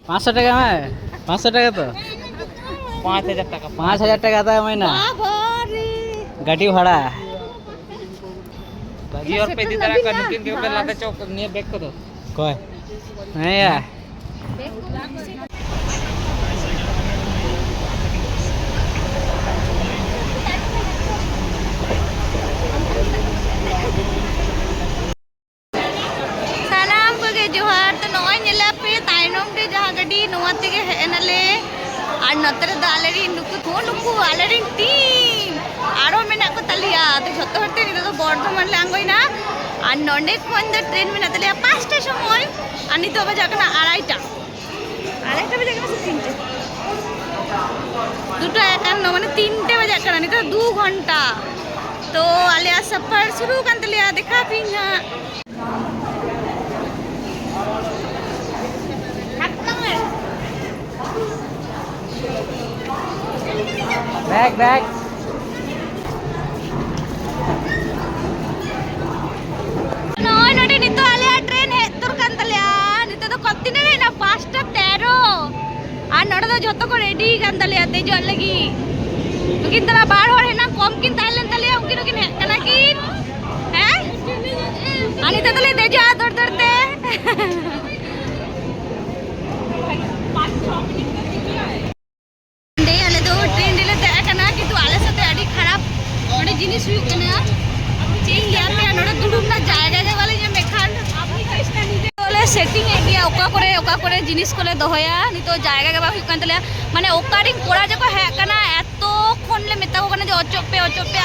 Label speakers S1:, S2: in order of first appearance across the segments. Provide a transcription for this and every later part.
S1: 500 টাকা হ্যাঁ 500 টাকা তো
S2: 5000 টাকা
S1: 5000 টাকা आता है महीना गाड़ी भाड़ा
S2: जी और पे दी तरह का नुकिन के ऊपर लाते चौक नहीं बैक को दो
S1: कोई नहीं यार
S3: सानाम को के जोहार तो नोय नेला पे ताइनोम ते जहां गडी नोवाते के हेनले আর নতরে দালেরি নুকু তো নুকু আলেরি টিম আরো মেনা কো তালিয়া তো যত হতে নিতো তো বর্ধমান লাঙ্গই না আর ননে কোন দে ট্রেন মেনা তালিয়া 5টা সময় আর নিতো বাজে এখন 2:30টা বাজে এখন 3টে দুটো 51 মানে 3টে বাজে এখন নিতো 2 ঘন্টা तो आलिया सफर शुरू कर लिया देखा पीना
S1: बैग बैग
S3: नोय नोटे नितो आलिया ट्रेन है तुर कर लिया नितो तो कत्ती ने ना 5:13 आ नोडा तो जतो को रेडी कर लिया ते जो लगी लेकिन तला बाहर हो है ना कम किन ताइलन तले उनकी किन है कना किन हैं आनी तो तले दे जा दौड़ दौड़ते दे आले दो ट्रेन दिले ते कना कि तू आले साथे अडी खराब नोडे जिनिस हुई कना चेंज लिया पे नोडे दुडुम ना जायगा के वाले जे मेखान আপনি কইস্তা নিতে বলে সেটিং এ গিয়া ওকা করে জিনিস কোলে দহয়া নিতো জায়গা के बा हुई कन तले माने ओकारिंग कोड़ा जको है कना লে মেতা কো কানা যে অচপে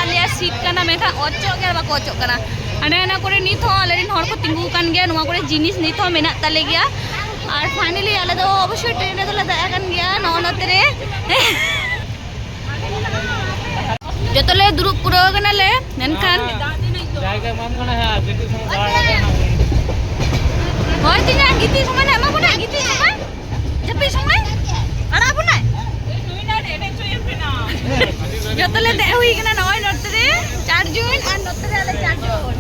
S3: আলিয়া সিট কানা মেখা অচক গে বা কোচক কানা আনে না করে নিত আলেরিন হর কো তিঙ্গু কান গিয়া নোয়া করে জিনিস নিত মেনা তালে গিয়া আর ফাইনালি আলে তো অবশ্যই ট্রেনে তো দায়া কান গিয়া ননতে রে যতলে দুরুপ পুরো গনালে মেনখান
S2: জায়গা মান কোনা হ্যাঁ যেটি সময় দাঁড়াতে না
S3: হয় তিনা গিতি সময় না মাবো না গিতি সময় জপি সময় আর আবো না যতলে দে হুই কেনা নয় নতরে 4 জন আর নতরে আলে 4 জন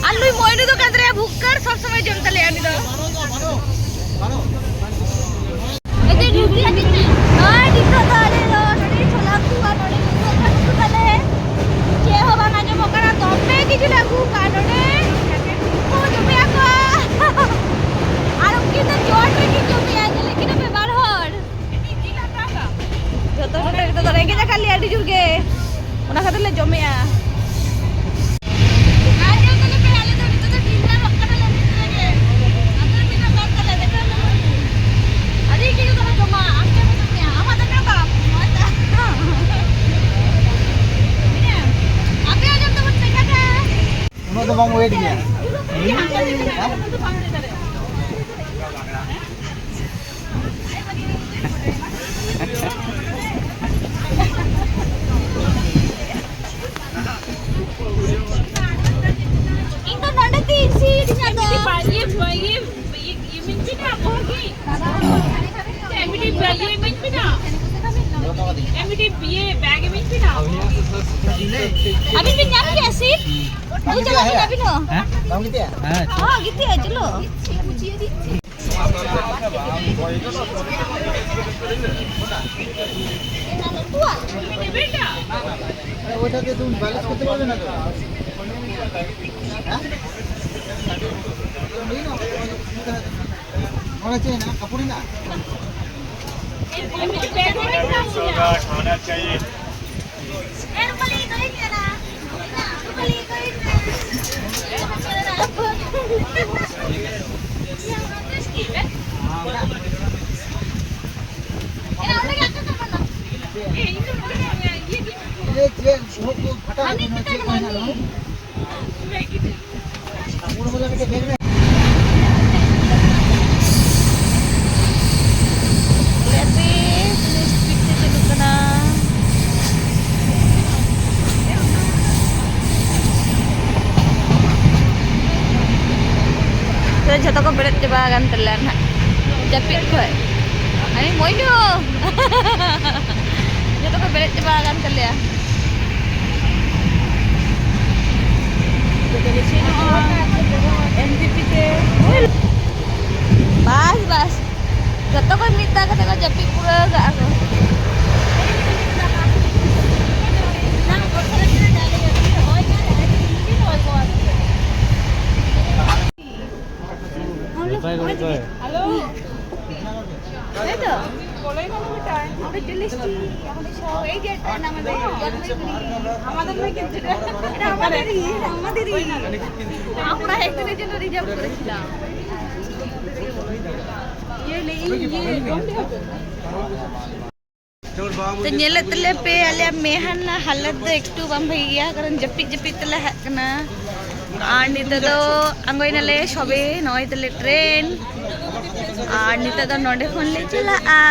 S3: আর লুই মইনু তো কাদরে ভুক্কর সব সময় জমতলে আনি দো এতে ডিউটি আছে নয় ডিউটি তো আলে দো নড়ি ছোলা কুয়া নড়ি কুয়া কালে কে হবা না যে মকরা তবে কিছু লাগু কারণে ও তুমি আকো আর কি তো জট রে কি জমি আছে লেকিন বেবার হর যত তো রেগে যা খালি আডি জুরগে ওনা খাতলে জমিয়া আজে কলে পে আলে তো তো তিনটা রক্কালে লেগে আদর বিনা বাতলে দেখা আরে কি তো জমা আজকে বলতে আমাদের না বাপ মাতা মিনে আপনি আজ তো বলতে কাটা
S1: उन्होंने तो बम वेट किया
S3: itu nanda tisi di sana
S4: ये मिनट ना होगी एमिटी ये मिनट ना एमिटी ये बैग मिनट ना
S3: अभी भी nyam क्या sih तू चला के अभी नो
S1: हैं बम कितने हैं
S3: हाँ gitu ya चलो
S4: बेटा
S1: ওটাতে তুমি ব্যালেন্স করতে পারবে না তো হ্যাঁ মনে চাই না কাপড়ই না
S4: एमिटी बैग मिनट ना
S2: खाना चाहिए
S3: रुपली कोई नहीं ना रुपली कोई
S1: ये चेन सुबह को फटा ना चेक करना लो पूरा बोला के बैग में
S3: jatuh ke berat coba kan telan japit gue ini mau itu jatuh ke berat coba kan telan dari sini MVP bas Jatuh kan minta kata Japi pura gak aku.
S1: Jalpaiguri কই?
S3: এই তো আমরা চলে এসেছি আমাদের সব এই যে আমাদের আমাদের নয় কিন্তু এটা আমাদেরই আমরা একদিনের জন্য রিজার্ভ করেছিলাম तो nyelek tele pe alia mehan na halat do ektu bam bhaiya karon japit tele hakna ar nita do angoi nale sobe noi tele train ar nita do node khon le chala a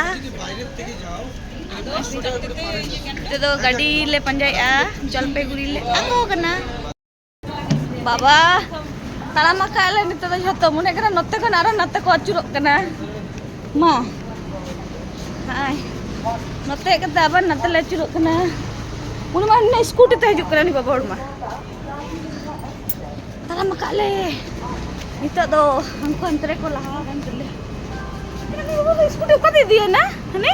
S3: nita do gadi le panjai a jalpaiguri le ango kana baba tarama kala nita do jotto mone kana notte kon aro notte ko achurok kana ma hai notte kata abar notte le achurok kana mun ma na scooty te hijuk kana ni baba or ma tarama kale nita do angko antre ko laha kan tele ini scooty ko de diya na hani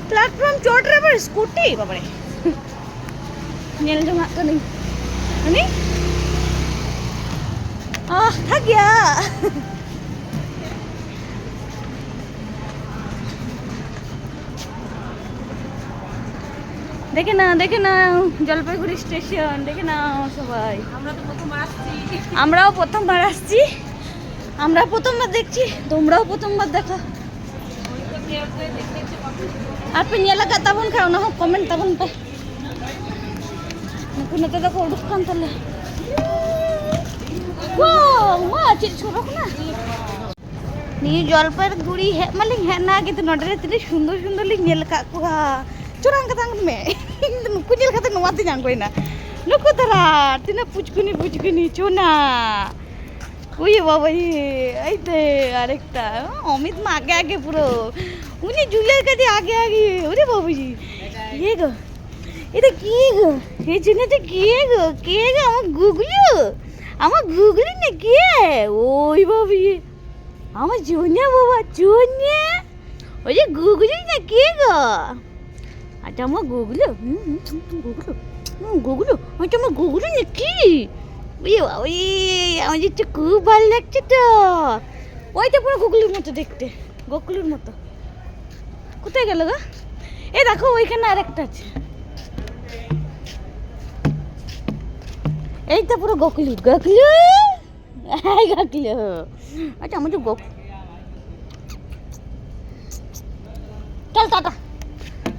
S3: platform chot re bar scooty baba re nyel jong kani hani ah thak gaya দেখে না Jalpaiguri station দেখে না সবাই আমরাও প্রথমবার আসছি আমরা প্রথমবার দেখছি তোমরাও প্রথমবার দেখো আর pe nyala ka tabon kau na comment tabon pa naku nata da ko uduk kan tale wow ma chit chorok na ni Jalpaiguri he maling he na gitu nodre tini সুন্দর সুন্দর লি nyel ka ko curang katang me nuku nyel kata nuwati nyangkoi na nuku tara tina puchkuni chuna ওই বাবা এই তো আরেকটা অমিত মা আগে পুরো উনি ঝুলের কাছে আগে ওরে বাবুজি কে গো এটা কি গো এই জিনিসটা কে গো আমার গুগলি না কে ওই বাবুজি আমার জোনিয়া বাবা জোনিয়া ওই যে গুগলি না কে গো আচ্ছা আমার গুগলি আচ্ছা আমার গুগলি না কি ওই আমার যে খুব ভালো লাগছে তো ওইটা পুরো গুগলির মতো দেখতে গোকুলের মতো কোথায় গেল গো এই দেখো ওইখানে আরেকটা আছে এইটা পুরো গোকুল আচ্ছা আমার যে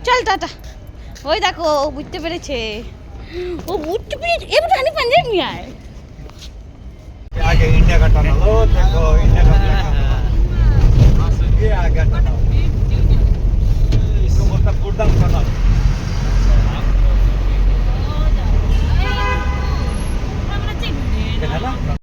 S3: চল টাটা ওই দেখো বুঝতে পেরেছে এবার পাঞ্জাব নিয়ে আয়
S5: आगे इंडिया का टनल हो देखो